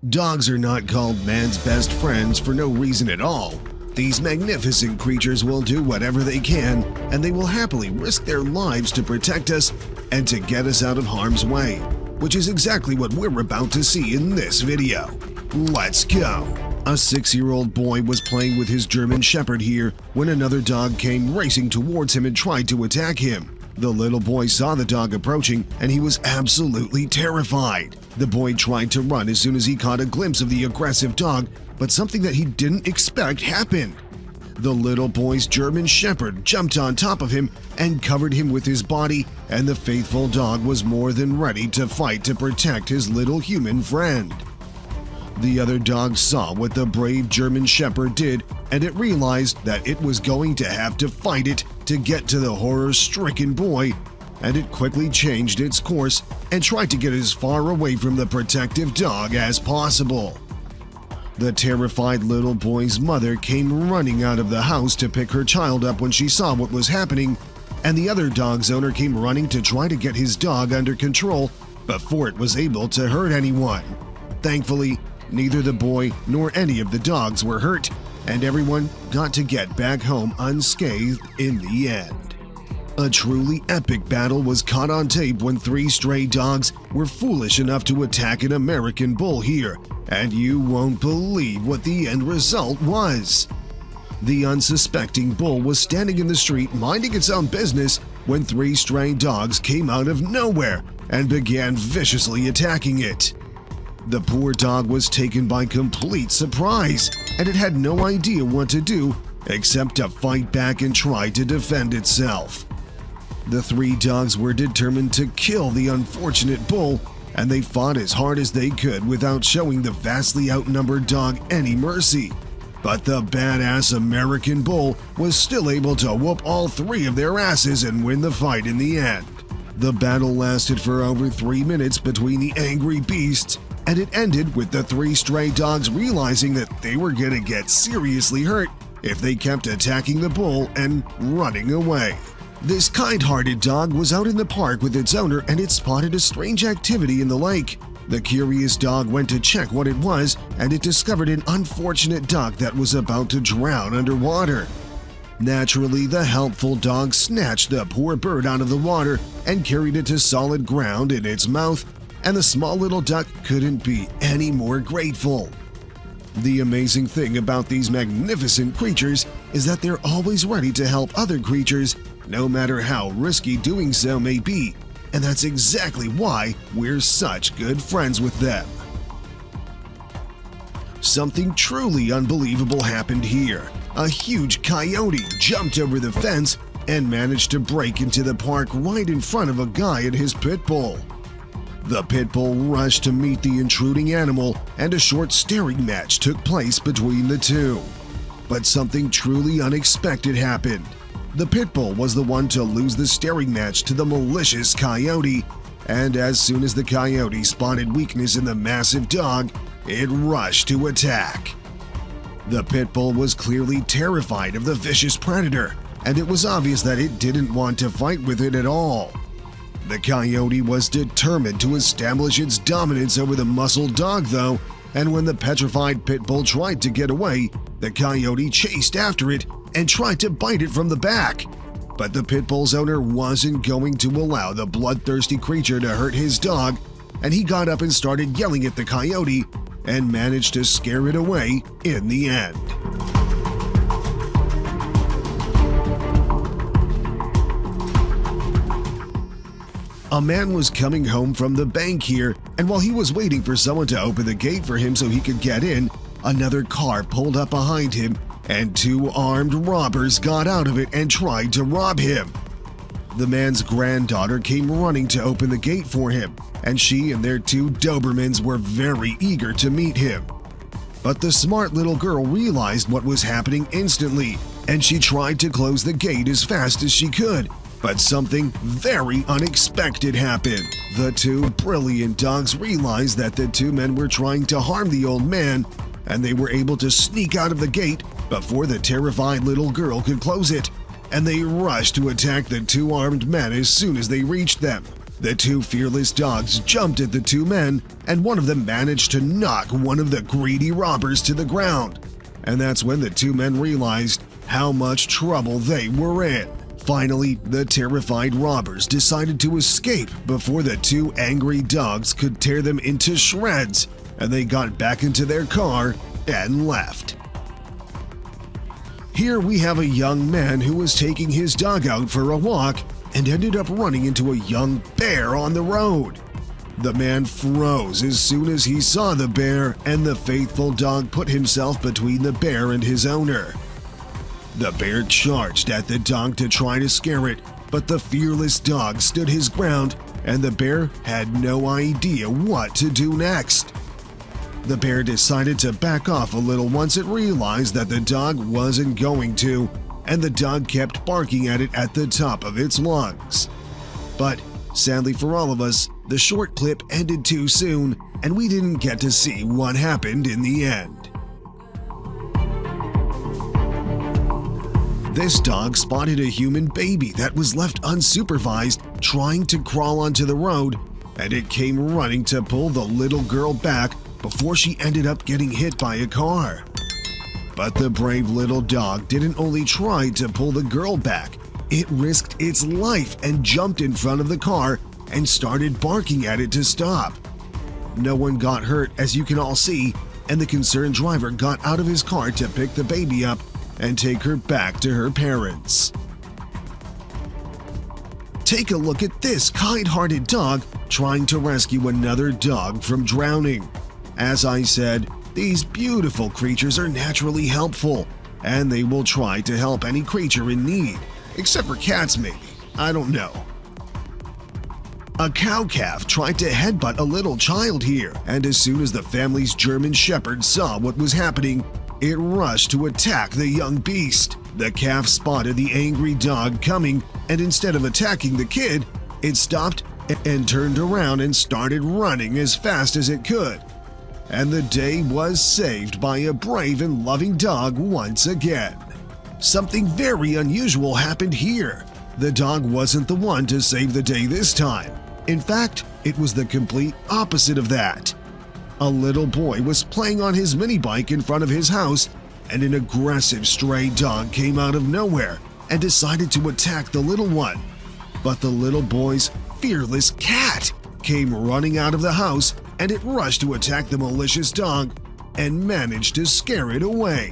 Dogs are not called man's best friends for no reason at all. These magnificent creatures will do whatever they can, and they will happily risk their lives to protect us and to get us out of harm's way, which is exactly what we're about to see in this video. Let's go! A 6-year-old boy was playing with his German Shepherd here when another dog came racing towards him and tried to attack him. The little boy saw the dog approaching and he was absolutely terrified. The boy tried to run as soon as he caught a glimpse of the aggressive dog, but something that he didn't expect happened. The little boy's German Shepherd jumped on top of him and covered him with his body, and the faithful dog was more than ready to fight to protect his little human friend. The other dog saw what the brave German Shepherd did, and it realized that it was going to have to fight it to get to the horror-stricken boy, and it quickly changed its course and tried to get as far away from the protective dog as possible. The terrified little boy's mother came running out of the house to pick her child up when she saw what was happening, and the other dog's owner came running to try to get his dog under control before it was able to hurt anyone. Thankfully, neither the boy nor any of the dogs were hurt, and everyone got to get back home unscathed in the end. A truly epic battle was caught on tape when 3 stray dogs were foolish enough to attack an American bull here, and you won't believe what the end result was. The unsuspecting bull was standing in the street minding its own business when 3 stray dogs came out of nowhere and began viciously attacking it. The poor dog was taken by complete surprise, and it had no idea what to do except to fight back and try to defend itself. The 3 dogs were determined to kill the unfortunate bull, and they fought as hard as they could without showing the vastly outnumbered dog any mercy. But the badass American bull was still able to whoop all 3 of their asses and win the fight in the end. The battle lasted for over 3 minutes between the angry beasts, and it ended with the 3 stray dogs realizing that they were gonna get seriously hurt if they kept attacking the bull and running away. This kind-hearted dog was out in the park with its owner, and it spotted a strange activity in the lake. The curious dog went to check what it was, and it discovered an unfortunate duck that was about to drown underwater. Naturally, the helpful dog snatched the poor bird out of the water and carried it to solid ground in its mouth, and the small little duck couldn't be any more grateful. The amazing thing about these magnificent creatures is that they're always ready to help other creatures, no matter how risky doing so may be, and that's exactly why we're such good friends with them. Something truly unbelievable happened here. A huge coyote jumped over the fence and managed to break into the park right in front of a guy and his pit bull. The pit bull rushed to meet the intruding animal, and a short staring match took place between the two. But something truly unexpected happened. The pit bull was the one to lose the staring match to the malicious coyote, and as soon as the coyote spotted weakness in the massive dog, it rushed to attack. The pit bull was clearly terrified of the vicious predator, and it was obvious that it didn't want to fight with it at all. The coyote was determined to establish its dominance over the muscled dog, though, and when the petrified pit bull tried to get away, the coyote chased after it and tried to bite it from the back. But the pit bull's owner wasn't going to allow the bloodthirsty creature to hurt his dog, and he got up and started yelling at the coyote and managed to scare it away in the end. A man was coming home from the bank here, and while he was waiting for someone to open the gate for him so he could get in, another car pulled up behind him, and 2 armed robbers got out of it and tried to rob him. The man's granddaughter came running to open the gate for him, and she and their 2 Dobermans were very eager to meet him. But the smart little girl realized what was happening instantly, and she tried to close the gate as fast as she could. But something very unexpected happened. The 2 brilliant dogs realized that the 2 men were trying to harm the old man, and they were able to sneak out of the gate before the terrified little girl could close it, and they rushed to attack the 2 armed men as soon as they reached them. The two fearless dogs jumped at the two men, and one of them managed to knock one of the greedy robbers to the ground. And that's when the two men realized how much trouble they were in. Finally, the terrified robbers decided to escape before the two angry dogs could tear them into shreds, and they got back into their car and left. Here we have a young man who was taking his dog out for a walk and ended up running into a young bear on the road. The man froze as soon as he saw the bear, and the faithful dog put himself between the bear and his owner. The bear charged at the dog to try to scare it, but the fearless dog stood his ground, and the bear had no idea what to do next. The bear decided to back off a little once it realized that the dog wasn't going to, and the dog kept barking at it at the top of its lungs. But sadly for all of us, the short clip ended too soon, and we didn't get to see what happened in the end. This dog spotted a human baby that was left unsupervised trying to crawl onto the road, and it came running to pull the little girl back before she ended up getting hit by a car. But the brave little dog didn't only try to pull the girl back, it risked its life and jumped in front of the car and started barking at it to stop. No one got hurt, as you can all see, and the concerned driver got out of his car to pick the baby up and take her back to her parents. Take a look at this kind-hearted dog trying to rescue another dog from drowning. As I said, these beautiful creatures are naturally helpful, and they will try to help any creature in need, except for cats maybe, I don't know. A cow calf tried to headbutt a little child here, and as soon as the family's German Shepherd saw what was happening, it rushed to attack the young beast. The calf spotted the angry dog coming, and instead of attacking the kid, it stopped and turned around and started running as fast as it could. And the day was saved by a brave and loving dog once again. Something very unusual happened here. The dog wasn't the one to save the day this time. In fact, it was the complete opposite of that. A little boy was playing on his mini bike in front of his house, and an aggressive stray dog came out of nowhere and decided to attack the little one. But the little boy's fearless cat came running out of the house, and it rushed to attack the malicious dog and managed to scare it away.